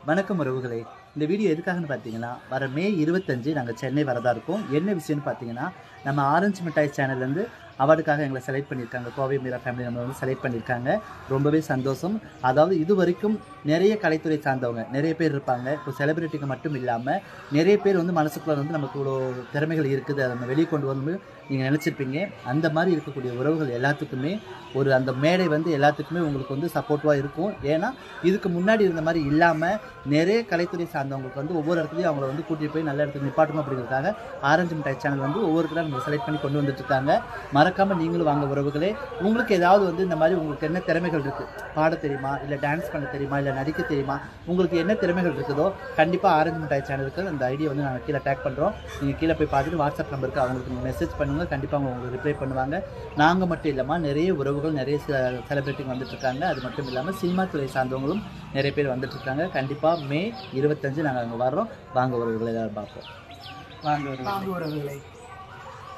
வணக்கம் உறவுகளே. இந்த வீடியோ எதுக்காகன்னு பார்த்தீங்கன்னா, வர மே 25 நாங்கள் சென்னை வரதா இருக்கோம். என்ன விஷயம்னு பார்த்தீங்கன்னா, நம்ம ஆரஞ்சு மிட்டாய் சேனல்லேருந்து அவார்டுக்காக எங்களை செலக்ட் பண்ணியிருக்காங்க. கோவை மீரா ஃபேமிலி நம்ம வந்து செலக்ட் பண்ணியிருக்காங்க. ரொம்பவே சந்தோஷம். அதாவது இது வரைக்கும் நிறைய கலைத்துறை சார்ந்தவங்க நிறைய பேர் இருப்பாங்க. இப்போ செலிபிரிட்டிக்கு மட்டும் இல்லாமல் நிறைய பேர் வந்து மனசுக்குள்ள வந்து நமக்கு இவ்வளோ திறமைகள் இருக்குது, அதை நம்ம வெளியே கொண்டு வந்து நீங்கள் நினச்சிருப்பீங்க. அந்த மாதிரி இருக்கக்கூடிய உறவுகள் எல்லாத்துக்குமே ஒரு அந்த மேடை வந்து எல்லாத்துக்குமே உங்களுக்கு வந்து சப்போர்ட்டிவாக இருக்கும். ஏன்னா இதுக்கு முன்னாடி இருந்த மாதிரி இல்லாமல் நிறைய கலைத்துறை சார்ந்தவங்களுக்கு வந்து ஒவ்வொரு இடத்துலையும் அவங்கள வந்து கூட்டிகிட்டு போய் நல்ல இடத்துக்கு நிப்பாட்டணும் அப்படிங்கிறதுக்காக ஆரஞ்சு மிட்டாய் சேனல் வந்து ஒவ்வொருத்தராக நம்ம செலக்ட் பண்ணி கொண்டு வந்துட்டுருக்காங்க. மறக்காமல் நீங்களும் வாங்க உறவுகளே. உங்களுக்கு ஏதாவது வந்து இந்த மாதிரி உங்களுக்கு என்ன திறமைகள் இருக்குது, பாட தெரியுமா, இல்லை டான்ஸ் பண்ண தெரியுமா, இல்லை நடிக்க தெரியுமா, உங்களுக்கு என்ன திறமைகள் இருக்குதோ கண்டிப்பாக ஆரஞ்சு மிட்டாய் சேனலுக்கு அந்த ஐடியா வந்து நாங்கள் கீழே டேக் பண்ணுறோம். நீங்கள் கீழே போய் பார்த்துட்டு வாட்ஸ்அப் நம்பருக்கு அவங்களுக்கு நீங்கள் மெசேஜ் பண்ணுங்கள். கண்டிப்பாக அவங்க உங்களுக்கு ரிப்ளை பண்ணுவாங்க. நாங்கள் மட்டும் இல்லாமல் நிறைய உறவுகள் நிறைய செலிபிரிட்டிங்க வந்துட்டுருக்காங்க. அது மட்டும் இல்லாமல் சினிமா துறை சார்ந்தவங்களும் நிறைய பேர் வந்துட்டுருக்காங்க. கண்டிப்பாக மே 25 நாங்கள் அங்கே வர்றோம். வாங்க உறவுகளை எல்லோரும் பார்ப்போம். வாங்க உறவுகளை.